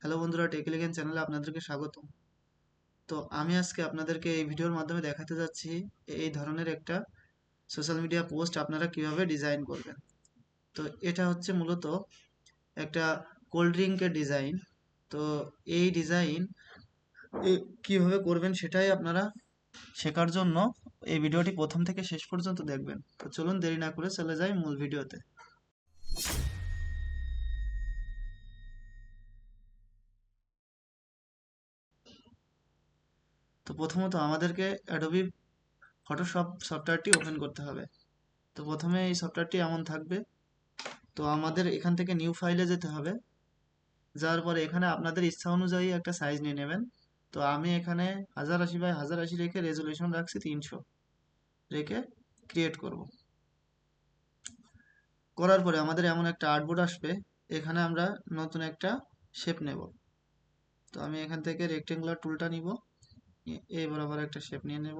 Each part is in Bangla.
হ্যালো বন্ধুরা, টেকলিগেন চ্যানেলে আপনাদেরকে স্বাগত। তো আমি আজকে আপনাদেরকে এই ভিডিওর মাধ্যমে দেখাতে যাচ্ছি এই ধরনের একটা সোশ্যাল মিডিয়া পোস্ট আপনারা কিভাবে ডিজাইন করবেন। তো এটা হচ্ছে মূলত একটা কোল্ড ড্রিঙ্কের ডিজাইন। তো এই ডিজাইন কিভাবে করবেন সেটাই আপনারা শেখার জন্য এই ভিডিওটি প্রথম থেকে শেষ পর্যন্ত দেখবেন। তো চলুন দেরি না করে চলে যাই মূল ভিডিওতে। তো প্রথমত আমাদেরকে অ্যাডোবি ফটোশপ সফটওয়্যারটি ওপেন করতে হবে। তো প্রথমে এই সফটওয়্যারটি এমন থাকবে। তো আমাদের এখান থেকে নিউ ফাইলে যেতে হবে। যাওয়ার পরে এখানে আপনাদের ইচ্ছা অনুযায়ী একটা সাইজ নিয়ে নেবেন। তো আমি এখানে 1080 বাই 1080 রেখে রেজুলেশন রাখছি 300 রেখে ক্রিয়েট করব। করার পরে আমাদের এমন একটা আর্টবোর্ড আসবে। এখানে আমরা নতুন একটা শেপ নেব। তো আমি এখান থেকে রেক্টেঙ্গুলার টুলটা নিব, এই বরাবর একটা শেপ নিয়ে নেব,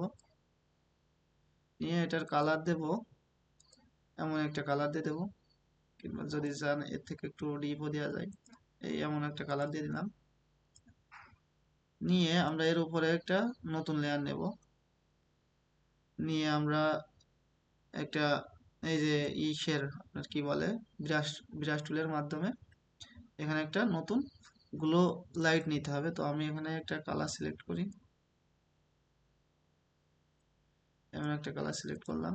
নিয়ে এটার কালার দেব, এমন একটা কালার দিয়ে দেবো, কিংবা যদি চান এর থেকে একটু ডিপও দেওয়া যায়। এই এমন একটা কালার দিয়ে দিলাম। নিয়ে আমরা এর উপরে একটা নতুন লেয়ার নেব, নিয়ে আমরা একটা এই যে ইসের আপনার কি বলে ব্রাশ ব্রাশ টুলের মাধ্যমে এখানে একটা নতুন গ্লো লাইট নিতে হবে। তো আমি এখানে একটা কালার সিলেক্ট করি, এমন একটা কালার সিলেক্ট করলাম,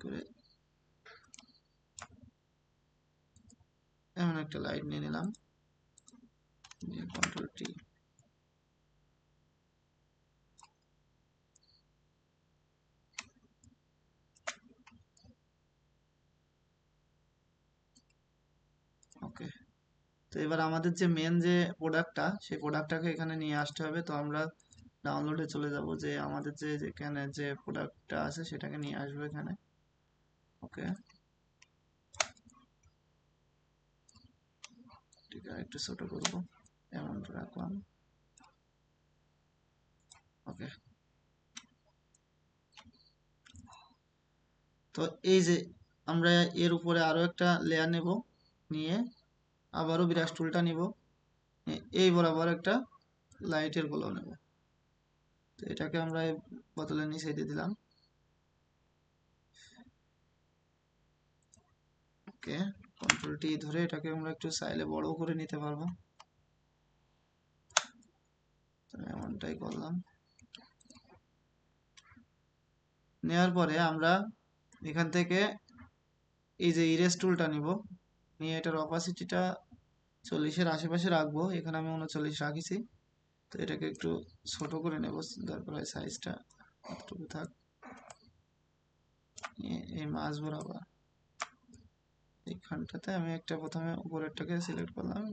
করে এমন একটা লাইট নিয়ে নিলাম, নিয়ে কন্ট্রোল টি। ওকে। তো এবার আমাদের যে মেন যে প্রোডাক্টটা, সেই প্রোডাক্টটাকে এখানে নিয়ে আসতে হবে। তো আমরা ডাউনলোডে চলে যাব, যে আমাদের যে যেখানে যে প্রোডাক্টটা আছে সেটাকে নিয়ে আসবো এখানে। ওকে, ঠিক আছে, একটু ছোট করবো, এমন রাখলাম। ওকে। তো এই যে আমরা এর উপরে আরো একটা লেয়ার নেব, নিয়ে আবারও ব্রাশ টুলটা নিব, এই বরাবর একটা লাইটের গোলাও নেব। তো এটাকে আমরা এই বোতলের নিচে দিয়ে দিলাম। ওকে, কন্ট্রোল টি ধরে এটাকে আমরা একটু চাইলে বড় করে নিতে পারবো। তো এমনটাই করলাম। নেওয়ার পরে আমরা এখান থেকে এই যে ইরেজ টুলটা নিব, নিয়ে এটার অপাসিটিটা 40-এর আশেপাশে রাখবো। এখানে আমি 39 রাখিছি। তো এটাকে একটু ছোট করে নেব, দরকার হয় সাইজটা এতটুকু থাক। এই মাছ বরাবর এইখানটাতে আমি একটা প্রথমে উপরেরটাকে সিলেক্ট করলাম,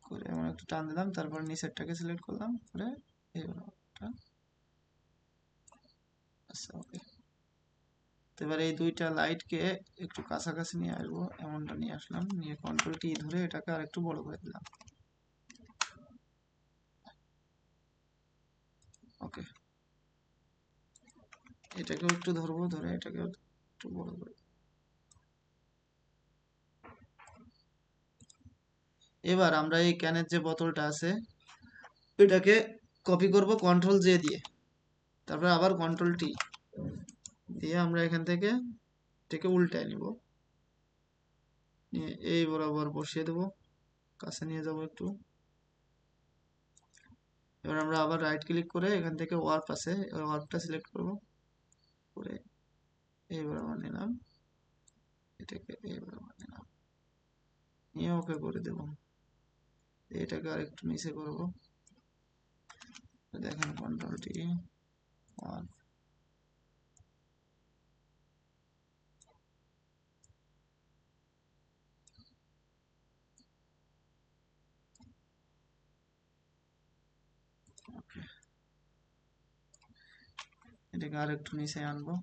করে এমন একটু টান দিলাম, তারপর নিচেরটাকে সিলেক্ট করলাম, করে এই বরাবরটা। আচ্ছা, ওকে। তো এবার এই দুইটা লাইটকে একটু কাছাকাছি নিয়ে আসবো, এমনটা নিয়ে আসলাম, নিয়ে কন্ট্রোল টি ধরে এটাকে আর একটু বড় করে দিলাম। ওকে, এটাকেও একটু ধরবো, ধরে এটাকেও একটু বড় করে। এবার আমরা এই ক্যানের যে বোতলটা আছে এটাকে কপি করব কন্ট্রোল জে দিয়ে, তারপর আবার কন্ট্রোল টি দিয়ে আমরা এখান থেকে এটাকে উল্টায় নিব, নিয়ে এই বরাবর বসিয়ে দেব, কাছে নিয়ে যাব একটু। এবার আমরা আবার রাইট ক্লিক করে এখান থেকে ওয়ার্প আছে, ওই ওয়ার্পটা সিলেক্ট করব, করে এই বরাবর নিলাম, এটাকে এই বরাবর নিলাম, নিয়ে ওকে করে দেব। এটাকে আর একটু নিচে করব, দেখেন কন্ট্রোল টি ওয়ার্প। এটাকে আর একটু নিচে আনবো,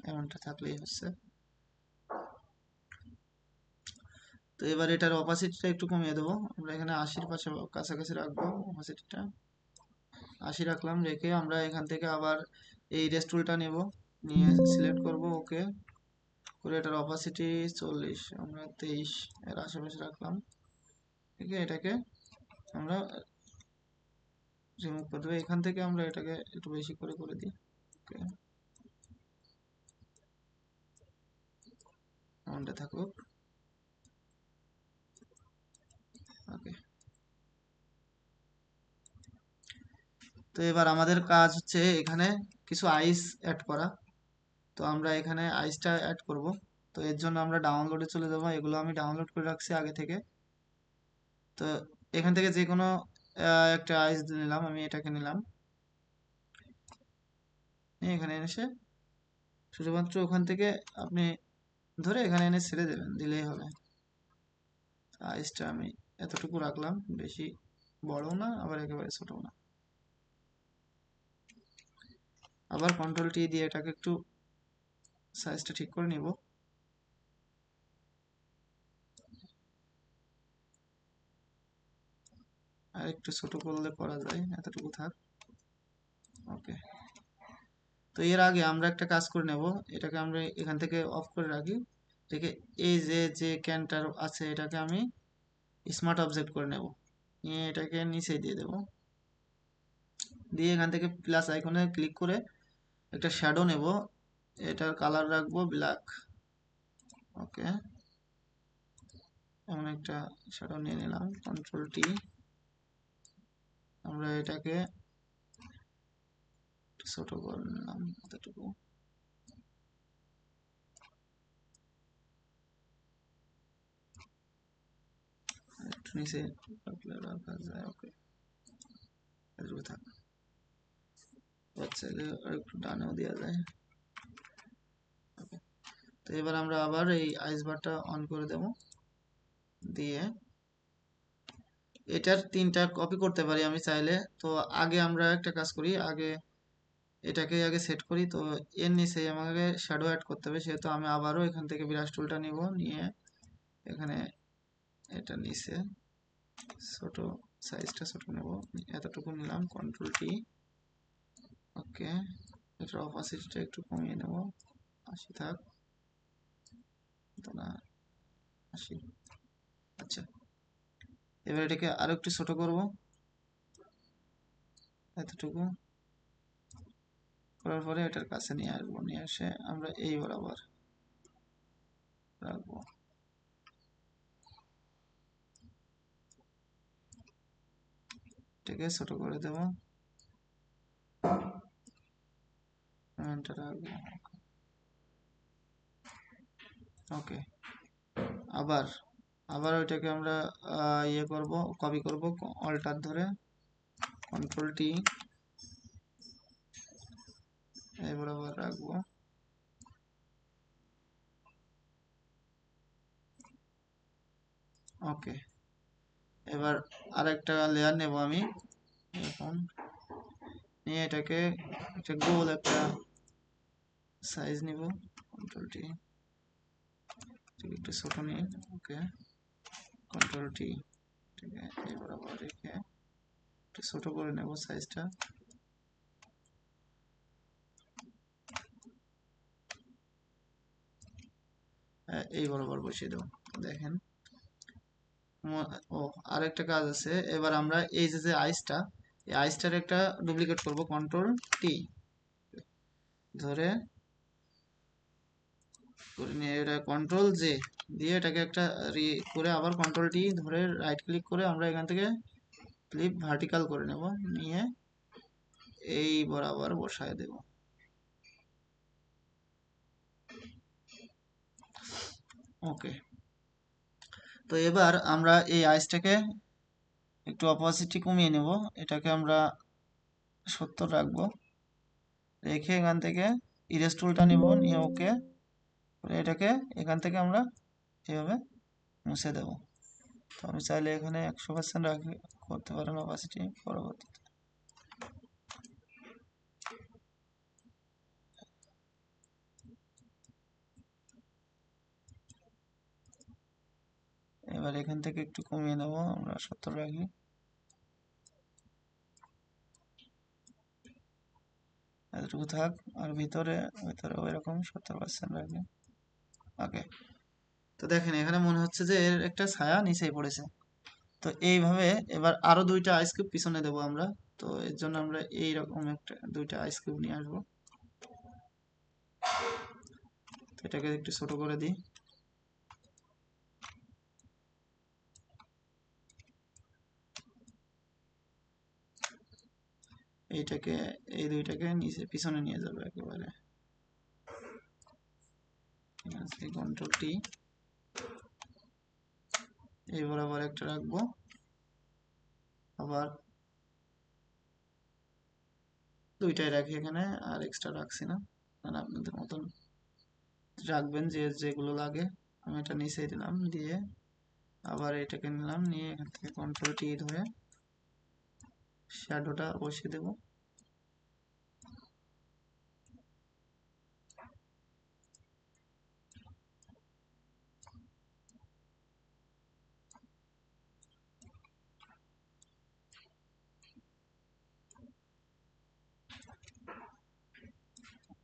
এমনটা থাকলেই হচ্ছে। তো এবার এটার অপাসিটিটা একটু কমিয়ে দেবো, আমরা এখানে 80-এর পাশে কাছাকাছি রাখবো। অপাসিটিটা 80 রাখলাম, রেখে আমরা এখান থেকে আবার এই রেস টুলটা নেব, নিয়ে সিলেক্ট করব, ওকে করে এটার অপাসিটি 40, আমরা 23 এর আশেপাশে রাখলাম। ঠিক আছে, এটাকে আমরা রিমুভ করে দেবো। এখান থেকে আমরা এটাকে একটু বেশি করে দিই। ওকে, এমনটা থাকুক। ওকে, তো এবার আমাদের কাজ হচ্ছে এখানে কিছু আইস অ্যাড করা। তো আমরা এখানে আইসটা অ্যাড করব। তো এর জন্য আমরা ডাউনলোডে চলে যাবো। এগুলো আমি ডাউনলোড করে রাখছি আগে থেকে। তো এখান থেকে যে কোনো একটা আইস নিলাম, আমি এটাকে নিলাম, নিয়ে এখানে এসে শুধুমাত্র ওখান থেকে আপনি ধরে এখানে এনে ছেড়ে দেবেন, দিলেই হবে। আইসটা আমি এতটুকু রাখলাম, বেশি বড় না আবার একেবারে ছোট না। আবার কন্ট্রোল টি দিয়ে এটাকে একটু সাইজটা ঠিক করে নিব। আর একটু ছোট করলে করা যায়, এতটুকু থাক। ওকে, তো এর আগে আমরা একটা কাজ করে নেব। এটাকে আমরা এখান থেকে অফ করে রাখি, রেখে এই যে যে ক্যানটার আছে এটাকে আমি স্মার্ট অবজেক্ট করে নেব, নিয়ে এটাকে নিচে দিয়ে দেব। দিয়ে এখান থেকে প্লাস আইকনে ক্লিক করে একটা শ্যাডো নেব, এটার কালার রাখবো ব্ল্যাক। ওকে, এমন একটা শ্যাডো নিয়ে নিলাম, কন্ট্রোল টি। আমরা এটাকে ছোট করে নিলাম এতটুকু। একটু নিচে রাখলে রাখা যায়। ওকে, এতটুকু থাক। চাইলে আর একটু ডানেও দেওয়া যায়। ওকে, তো এবার আমরা আবার এই আইস বারটা অন করে দেব, দিয়ে এটার তিনটা কপি করতে পারি আমি চাইলে। তো আগে আমরা একটা কাজ করি, আগে এটাকে আগে সেট করি। তো এর নিচে আমাকে শ্যাডো অ্যাড করতে হবে, সেহেতু আমি আবারও এখান থেকে ব্রাশ টুলটা নিব, নিয়ে এখানে এটা নিচে ছোট সাইজটা ছোট নেব, এতটুকু নিলাম, কন্ট্রোল টি। ওকে, এটার অপাসিটিটা একটু কমিয়ে নেব, 80 থাক, না 80। আচ্ছা, এবার এটাকে আরো একটু ছোট করব, এতটুকু করার পরে এটার কাছে নিয়ে আসবো, নিয়ে এসে আমরা এই বরাবর রাখবো। এটাকে ছোট করে দেব, এটা রাখবো। ওকে, আবার আবার ওইটাকে আমরা ইয়ে করব, কপি করব, অল্টার ধরে কন্ট্রোল টি, এই বরাবর রাখবো। ওকে, এবার আরেকটা লেয়ার নেব আমি এখন, নিয়ে এটাকে একটা গোল একটা সাইজ নিব, কন্ট্রোল টি, একটু ছোট নিই। ওকে, কন্ট্রোল টি, ঠিক আছে, এই বরাবর রেখে একটু ছোট করে নেব সাইজটা। এই বরাবর বসিয়ে দেবো। দেখেন, ও আরেকটা কাজ আছে। এবার আমরা এই যে যে আইসটা, এই আইসটার একটা ডুপ্লিকেট করব, কন্ট্রোল টি ধরে করে নিয়ে এটা কন্ট্রোল জে দিয়ে এটাকে একটা করে আবার কন্ট্রোল টি ধরে রাইট ক্লিক করে আমরা এখান থেকে ফ্লিপ ভার্টিক্যাল করে নেব, নিয়ে এই বরাবর বসায় দেব। ওকে, তো এবার আমরা এই আইসটাকে একটু অপাসিটি কমিয়ে নেব, এটাকে আমরা 70 রাখবো, রেখে এখান থেকে ইরেজ টুলটা নিব, নিয়ে ওকে এটাকে এখান থেকে আমরা এভাবে মুছে দেব। তো আমি চাইলে এখানে 100% রাখি, করতে পারেন অপাসিটি পরবর্তীতে। এবার এখান থেকে একটু কমিয়ে নেব, আমরা 70 রাখি, এতটুকু থাক। আর ভিতরে ভিতরে ওই রকম 70% রাখি। ওকে, তো দেখেন এখানে মনে হচ্ছে যে এর একটা ছায়া নিচেই পড়েছে। তো এইভাবে এবার আরো দুইটা আইস কিউব পিছনে দেবো আমরা। তো এর জন্য আমরা এইরকম একটা দুইটা আইস কিউব নিয়ে আসবো। তো এটাকে একটু ছোট করে দিই। এইটাকে এই দুইটাকে নিচে পিছনে নিয়ে যাবো একেবারে। ঠিক আছে, কন্ট্রোল টি, এই বরাবর একটা রাখবো। আবার দুইটাই রাখি এখানে, আর এক্সট্রা রাখছি না, কারণ আপনাদের মতন রাখবেন যে যেগুলো লাগে। আমি এটা নিচে দিলাম, দিয়ে আবার এটাকে নিলাম, নিয়ে এখান থেকে কন্ট্রোল টি ধরে শ্যাডোটা বসিয়ে দেবো।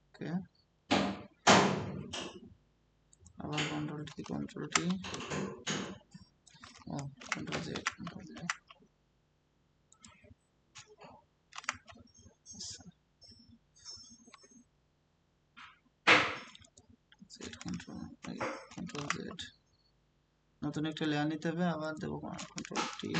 ওকে, আবার কন্ট্রোল টি, কন্ট্রোল টি, ও control Z, control Z, control control Z. নতুন একটা লেয়ার নিতে হবে, আবার দেবো কন্ট্রোল টি।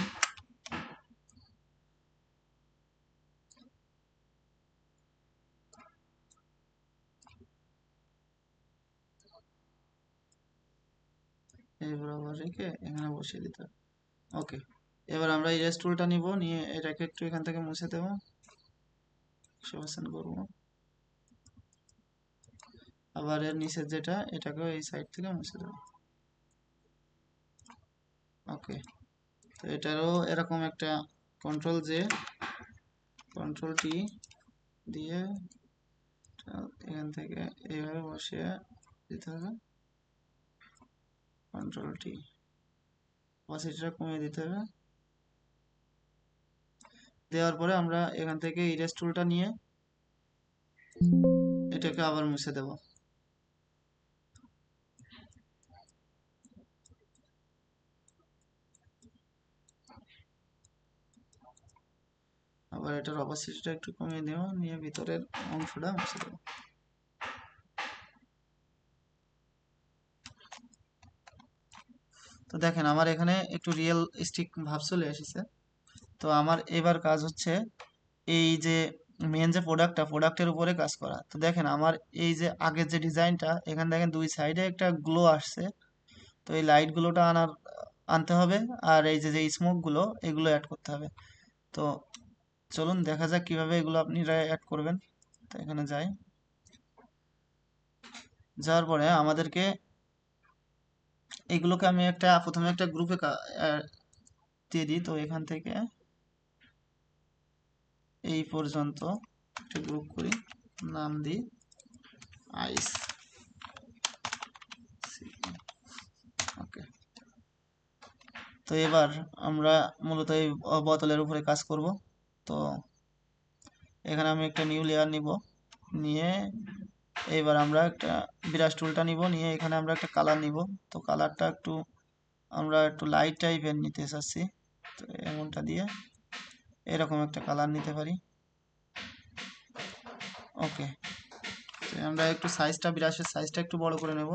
এই বরাবর রেখে এখানে বসিয়ে দিতে হবে। ওকে, এবার আমরা ইরেজ টুলটা নিব, নিয়ে এটাকে একটু এখান থেকে মুছে দেবো, 100% করবো। আবার এর নিচের যেটা, এটাকেও এই সাইড থেকে মুছে দেবো। ওকে, তো এটারও এরকম একটা কন্ট্রোল জে, কন্ট্রোল টি দিয়ে এখান থেকে এইভাবে বসিয়ে দিতে হবে। কন্ট্রোল টি, অপাসিটিটা কমিয়ে দিতে হবে। দেওয়ার পরে আমরা এখান থেকে ইরেজ টুলটা নিয়ে এটাকে আবার মুছে দেব। আবার এটার অপাসিটিটা একটু কমিয়ে দেব, নিয়ে ভিতরের অংশটা মুছে দেব। তো দেখেন আমার এখানে একটু রিয়েল স্টিক ভাব চলে এসেছে। তো আমার এবার কাজ হচ্ছে এই যে মেন যে প্রোডাক্টের উপরে কাজ করা। তো দেখেন আমার এই যে আগের যে ডিজাইনটা, এখানে দেখেন দুই সাইডে একটা গ্লো আসছে। তো এই লাইট গুলোটা আনতে হবে, আর এই যে যে স্মোক গুলো এগুলো অ্যাড করতে হবে। তো চলুন দেখা যাক কিভাবে এগুলো আপনি অ্যাড করবেন। তো এখানে যাই, যাওয়ার পরে আমাদেরকে এগুলোকে আমি প্রথমে একটা গ্রুপে দিয়ে দিই। তো এখান থেকে এই পর্যন্ত একটা গ্রুপ করি, নাম দিই আইস। ওকে, তো এবার আমরা মূলত এই বোতলের উপরে কাজ করব। তো এখানে আমি একটা নিউ লেয়ার নিব, নিয়ে এইবার আমরা একটা ব্রাশ টুলটা নিব, নিয়ে এখানে আমরা একটা কালার নিব। তো কালারটা আমরা একটু লাইট টাইপের নিতে চাচ্ছি। তো এমনটা দিয়ে এরকম একটা কালার নিতে পারি। ওকে, তো আমরা একটু ব্রাশের সাইজটা একটু বড় করে নেব,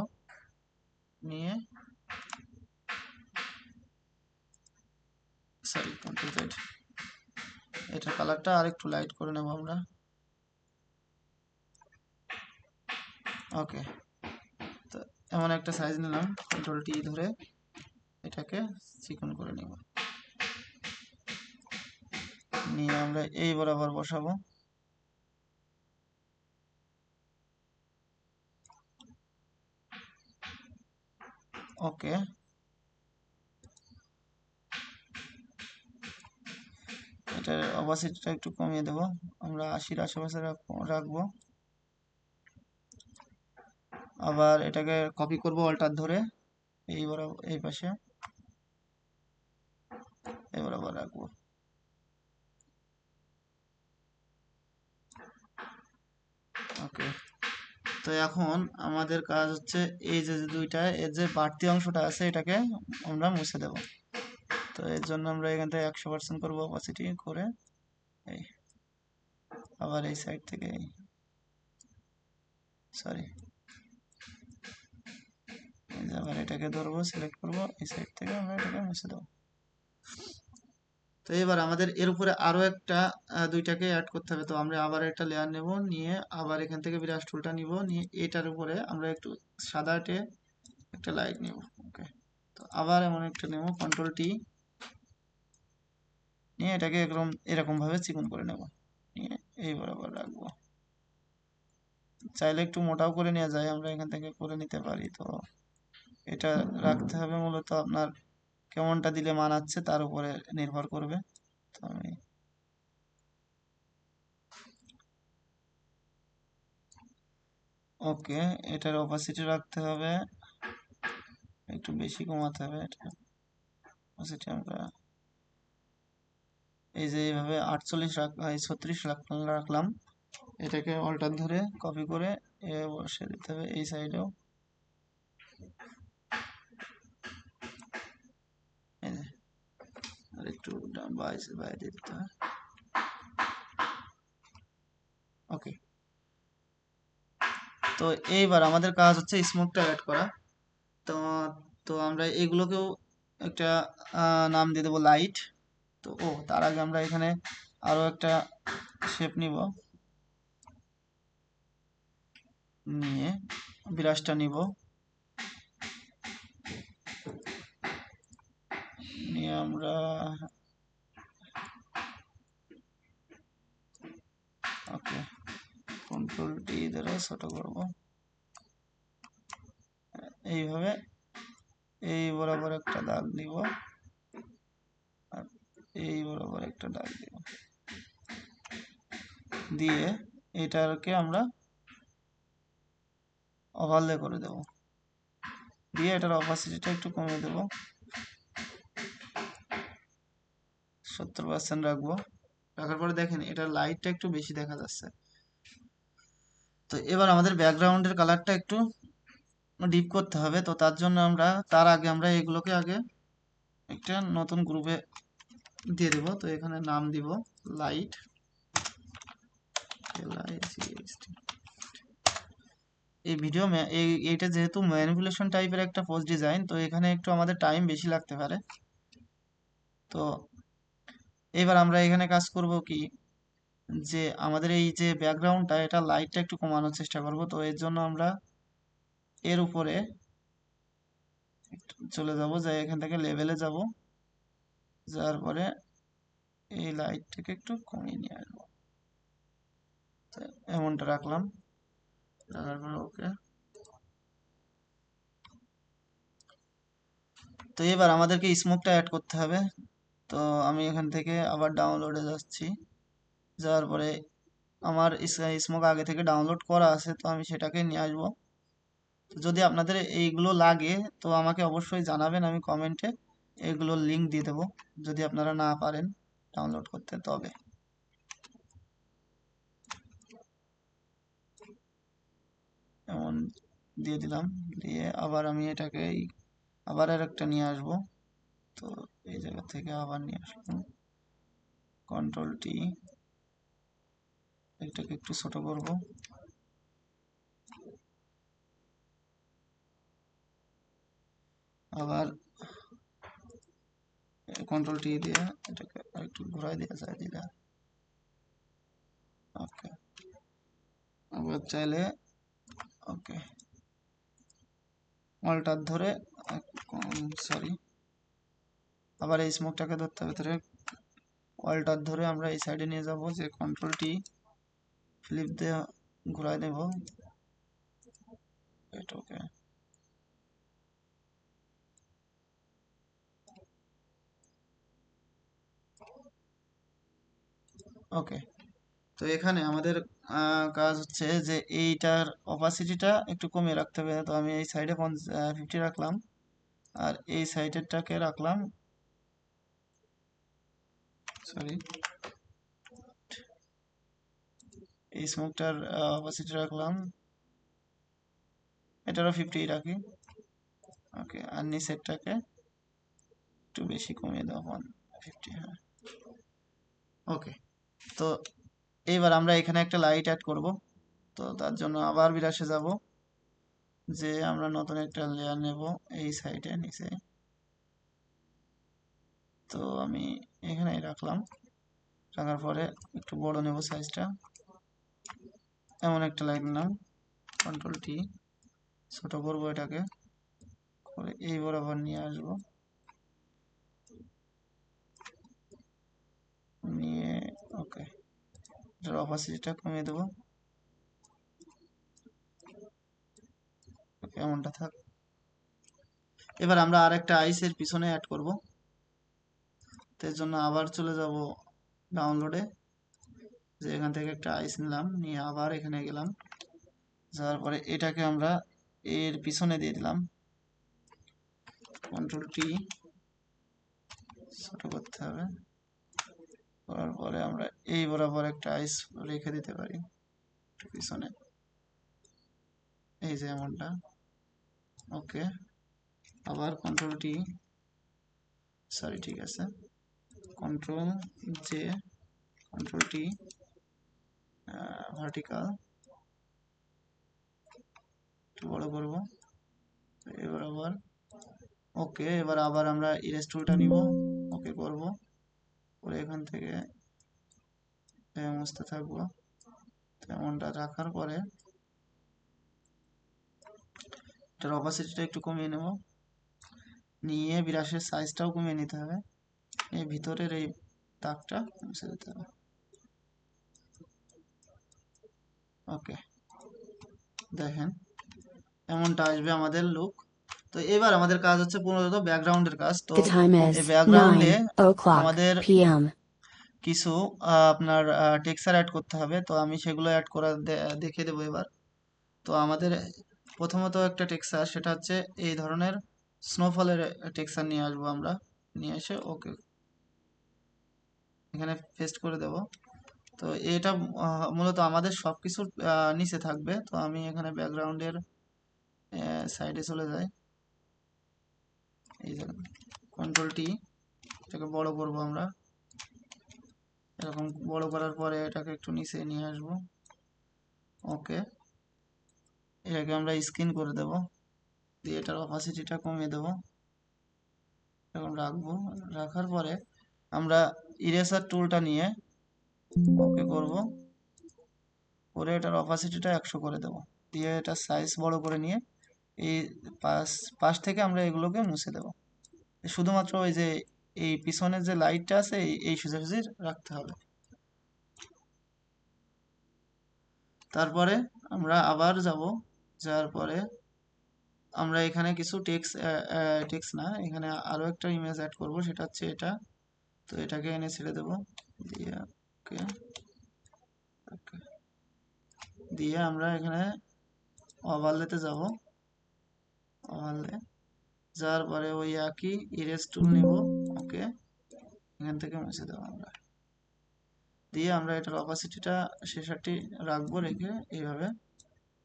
নিয়ে সরি কন্ট্রোল জেড, এটার কালারটা আর একটু লাইট করে নেব আমরা। ওকে, তো এমন একটা সাইজ নিলাম, কন্ট্রোল টি ধরে এটাকে চিকন করে নেব, নিয়ে আমরা এই বরাবর বসাবো। ওকে, এটার অপাসিটিটা একটু কমিয়ে দেব, আমরা 80-র আশেপাশে রাখবো। আবার এটাকে কপি করব অল্টার ধরে, এই বরাবর এই পাশে এই বরাবর রাখবো। ওকে, তো এখন আমাদের কাজ হচ্ছে এই যে দুইটা এর যে বাড়তি অংশটা আছে এটাকে আমরা মুছে দেব। তো তো এর জন্য আমরা এখান থেকে 100% করবো অপাসিটি করে এই আবার এই সাইড থেকে সরি আবার এটাকে ধরবো, সিলেক্ট করবো, এই সাইড থেকে আমরা এটাকে মুছে দেবো। তো এবার আমাদের এর উপরে আরো একটা দুইটাকে অ্যাড করতে হবে। তো আমরা আবার একটা লেয়ার নেব, নিয়ে আবার এখান থেকে ব্রাশ টুলটা নিব, নিয়ে এটার উপরে আমরা একটু সাদাটে একটা লাইট নিব। ওকে, তো আবার এমন একটা নেব, কন্ট্রোল টি, নিয়ে এটাকে এরকম ভাবে চিকন করে নেব, নিয়ে এই বরাবর রাখবো। চাইলে একটু মোটাও করে নেওয়া যায়, আমরা এখান থেকে করে নিতে পারি। তো এটা রাখতে হবে মূলত আপনার কেমনটা দিলে মানাচ্ছে তার উপরে নির্ভর করবে। তো আমি ওকে, এটার অপাসিটি রাখতে হবে একটু বেশি, কমাতে হবে এটা অপাসিটি। আমরা এই যে এইভাবে 48 36 রাখলাম। এটাকে অল্টার ধরে কপি করে বসে দিতে হবে এই সাইডেও। আর একটু বাইরে দিতে হবে। ওকে, তো এইবার আমাদের কাজ হচ্ছে স্মোকটা অ্যাড করা। তো তো আমরা এগুলোকেও একটা নাম দিয়ে দেবো লাইট। তো তার আগে আমরা এখানে আরো একটা শেপ নিব, নিয়ে ব্রাশটা নিব, নিয়ে আমরা ওকে কন্ট্রোল টি দ্বারা ছোট করব, এইভাবে এই বরাবর একটা দাগ দিব, আর এই বরাবর একটা দাগ দিব, দিয়ে এটাকে আমরা ওভারলে করে দেব, দিয়ে এটার অপাসিটিটা একটু কমিয়ে দেব, 70% রাখবো। রাখার পরে দেখেন এটার লাইটটা একটু বেশি দেখা যাচ্ছে। তো এবার আমাদের ব্যাকগ্রাউন্ডের কালারটা একটু ডিপ করতে হবে। তো তার আগে আমরা এগুলোকে আগে একটা নতুন গ্রুপে দিয়ে দেব। তো এখানে নাম দিব লাইট, এই এইটা যেহেতু ম্যানিপুলেশন টাইপের একটা পোস্ট ডিজাইন, তো এখানে একটু আমাদের টাইম বেশি লাগতে পারে। তো এবার আমরা এখানে কাজ করব কি, যে আমাদের এই যে ব্যাকগ্রাউন্ডটা, এটা লাইটটা একটু কমানোর চেষ্টা করব। তো এর জন্য আমরা এর উপরে চলে যাব, যাই এখান থেকে লেভেলে যাব, যাওয়ার পরে এই লাইটটাকে একটু কমিয়ে নিয়ে আসবো, এমনটা রাখলাম। রাখার পরে ওকে। তো এবার আমাদেরকে স্মোকটা অ্যাড করতে হবে। তো আমি এখান থেকে আবার ডাউনলোডে যাচ্ছি, যাওয়ার পরে আমার স্মোক আগে থেকে ডাউনলোড করা আছে, তো আমি সেটাকে নিয়ে আসবো। তো যদি আপনাদের এইগুলো লাগে তো আমাকে অবশ্যই জানাবেন, আমি কমেন্টে এগুলোর লিঙ্ক দিয়ে দেবো, যদি আপনারা না পারেন ডাউনলোড করতে। তবে এমন দিয়ে দিলাম, দিয়ে আবার আমি এটাকে আবার আর একটা নিয়ে আসবো। তো এই জায়গা থেকে আবার নিয়ে আসলাম, কন্ট্রোল টি, এটাকে একটু ছোট করব, আবার কন্ট্রোল টি দিয়ে এটাকে একটু ঘুরাই দিয়ে যায় দিলে। ওকে, আবার চাইলে ওকে অল্টার ধরে সরি আবার এই স্মোকটাকে ধরতে হবে, অল্টার ধরে আমরা এই সাইডে নিয়ে যাব, যে কন্ট্রোল টি ফ্লিপ দিয়ে ঘুরাই দেব এটাকে। ওকে, তো এখানে আমাদের কাজ হচ্ছে যে এইটার অপাসিটিটা একটু কমিয়ে রাখতে হবে। তো আমি এই সাইডে 50 রাখলাম, আর এই সাইডেরটাকে রাখলাম সরি এই স্মোকটার অপাসিটি রাখলাম, এটারও 50 রাখি। ওকে, আর নিচেরটাকে একটু বেশি কমিয়ে দাও 150। হ্যাঁ, ওকে। তো এইবার আমরা এখানে একটা লাইট অ্যাড করব। তো তার জন্য আবার বিরাশে যাব, যে আমরা নতুন একটা লেয়ার নেব এই সাইডে নিচে। তো আমি এখানেই রাখলাম, রাখার পরে একটু বড় নেব সাইজটা, এমন একটা লাইট নিলাম, কন্ট্রোল টি, ছোট করবো এটাকে, করে এই বরাবর নিয়ে আসবো, নিয়ে ওকে এটার অপাসিটিটা কমিয়ে দেবো, ওকে এমনটা থাক। এবার আমরা আর একটা আইসের পিছনে অ্যাড করব। তো এর জন্য আবার চলে যাব ডাউনলোডে, যে এখান থেকে একটা আইস নিলাম, নিয়ে আবার এখানে গেলাম, যাওয়ার পরে এটাকে আমরা এর পিছনে দিয়ে দিলাম, কন্ট্রোল টি, ছোট করতে হবে, করার পরে আমরা এই বরাবর একটা আইস রেখে দিতে পারি পিছনে, এই যে এমনটা। ওকে, আবার কন্ট্রোল টি, সরি ঠিক আছে, control J, control T, vertical একটু বড় করব, এবার আবার ওকে। এবার আবার আমরা ইরেজ টুলটা নিব, ওকে করব, করে এখান থেকে মুছতে থাকবো। তেমনটা রাখার পরে এটার অপাসিটিটা একটু কমিয়ে নেব, নিয়ে বিরাশের সাইজটাও কমিয়ে নিতে হবে, এই ভিতরের এই দাগটা মুছে দিতে হবে। ওকে, দেখেন এমনটা আসবে আমাদের লুক। তো এবার আমাদের কাজ হচ্ছে মূলত ব্যাকগ্রাউন্ডের কাজ। তো The time এই is ব্যাকগ্রাউন্ডে 9:00 আমাদের p.m. কিছু আপনার টেক্সচার অ্যাড করতে হবে। তো আমি সেগুলো অ্যাড করা দেখিয়ে দেবো এবার। তো আমাদের প্রথমত একটা টেক্সচার, সেটা হচ্ছে এই ধরনের স্নোফলের টেক্সচার নিয়ে আসবো আমরা, নিয়ে এসে ওকে এখানে পেস্ট করে দেব। তো এটা মূলত আমাদের সব কিছুর নিচে থাকবে। তো আমি এখানে ব্যাকগ্রাউন্ডের সাইডে চলে যাই, এই যে কন্ট্রোল টি, এটাকে বড় করব আমরা, এরকম বড় করার পরে এটাকে একটু নিচে নিয়ে আসব। ওকে, এটাকে আমরা স্ক্রিন করে দেব, দিয়ে এটার অপাসিটিটা কমিয়ে দেব, এরকম রাখবো। রাখার পরে আমরা ইরেজার টুলটা নিয়ে ওকে করব, করে এটার অপাসিটিটা 100 করে দেব, দিয়ে এটার সাইজ বড় করে নিয়ে এই পাশ পাশ থেকে আমরা এগুলোকে মুছে দেব। শুধুমাত্র ওই যে এই পিছনের যে লাইটটা আছে এই সোজাসুজি রাখতে হবে। তারপরে আমরা আবার যাব, যাওয়ার পরে আমরা এখানে কিছু টেক্সট না, এখানে আরো একটা ইমেজ অ্যাড করব, সেটা হচ্ছে এটা। তো এটাকে এনে ছেড়ে দেব, দিয়ে ওকে, ওকে দিয়ে আমরা এখানে ওভারলেতে যাব, ওভারলে যাওয়ার পরে ওই একই ইরেজ টুল নিব, ওকে এখান থেকে মুছে দেবো আমরা, দিয়ে আমরা এটার অপাসিটিটা 66 রাখবো, রেখে এইভাবে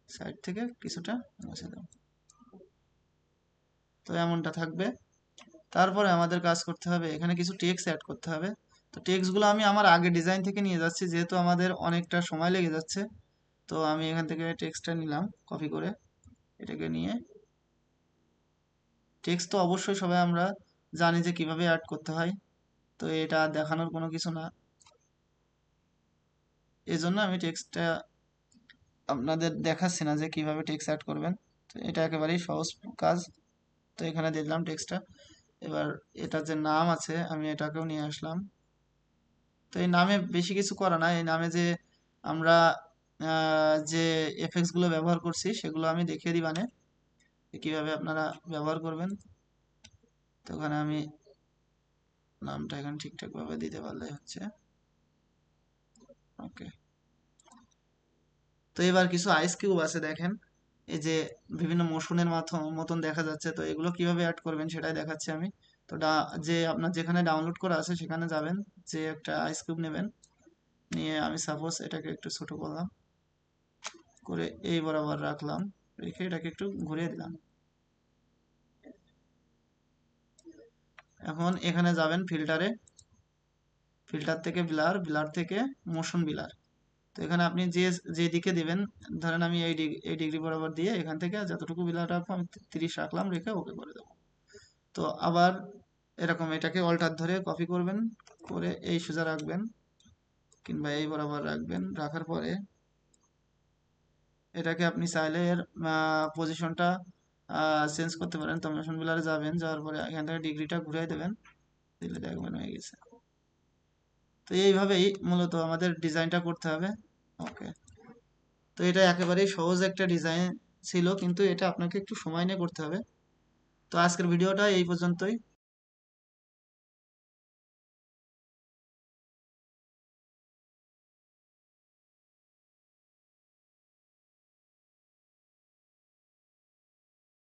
সাইড থেকে কিছুটা মুছে দেবো। তো এমনটা থাকবে। তারপরে আমাদের কাজ করতে হবে, এখানে কিছু টেক্সট অ্যাড করতে হবে। তো টেক্সটগুলো আমি আমার আগে ডিজাইন থেকে নিয়ে যাচ্ছি, যেহেতু আমাদের অনেকটা সময় লেগে যাচ্ছে। তো আমি এখান থেকে টেক্সটটা নিলাম কপি করে, এটাকে নিয়ে টেক্সট তো অবশ্যই সবাই আমরা জানি যে কিভাবে অ্যাড করতে হয়, তো এটা দেখানোর কোনো কিছু না, এজন্য আমি টেক্সটটা আপনাদের দেখাচ্ছি না যে কিভাবে টেক্সট অ্যাড করবেন। তো এটা একেবারেই সহজ কাজ। তো এখানে দিলাম টেক্সটটা। এবার এটা যে নাম আছে আমি এটাকেও নিয়ে আসলাম। তো এই নামে বেশি কিছু করা না, এই নামে যে আমরা যে এফেক্টস গুলো ব্যবহার করছি সেগুলো আমি দেখিয়ে দিবানে কিভাবে আপনারা ব্যবহার করবেন। তো ওখানে আমি নামটা এখানে ঠিকঠাক ভাবে দিতে পারলে হচ্ছে। ওকে, তো এবার কিছু আইস কিউব আছে দেখেন, এই যে বিভিন্ন মোশনের মতন দেখা যাচ্ছে। তো এগুলো কিভাবে অ্যাড করবেন সেটাই দেখাচ্ছি আমি। তো যে আপনার যেখানে ডাউনলোড করা আছে সেখানে যাবেন, যে একটা আইস কিউব নেবেন, নিয়ে আমি সাপোজ এটাকে একটু ছোট করলাম, করে এই বরাবর রাখলাম, রেখে এটাকে একটু ঘুরিয়ে দিলাম, এখন এখানে যাবেন ফিল্টারে, ফিল্টার থেকে ব্লার, ব্লার থেকে মোশন ব্লার। তো এখানে আপনি যে দিকে দিবেন, ধরেন আমি এই ডিগ্রি বরাবর দিয়ে এখান থেকে যতটুকু ব্লার রাখবো আমি 30 রাখলাম, রেখে ওকে করে দেবো। তো আবার এরকম এটাকে অল্টার ধরে কপি করবেন, করে এই সোজা রাখবেন কিংবা এই বরাবর রাখবেন। রাখার পরে এটাকে আপনি চাইলে এর পজিশনটা চেঞ্জ করতে পারেন। তো মোশন ব্লারে যাবেন, যাওয়ার পরে এখান থেকে ডিগ্রিটা ঘুরিয়ে দেবেন, দিলে দেখবেন হয়ে গেছে। তো এইভাবেই মূলত আমাদের ডিজাইনটা করতে হবে। ওকে, তো এটা একেবারেই সহজ একটা ডিজাইন ছিল, কিন্তু এটা আপনাকে একটু সময় নিয়ে করতে হবে। তো আজকের ভিডিওটা এই পর্যন্তই।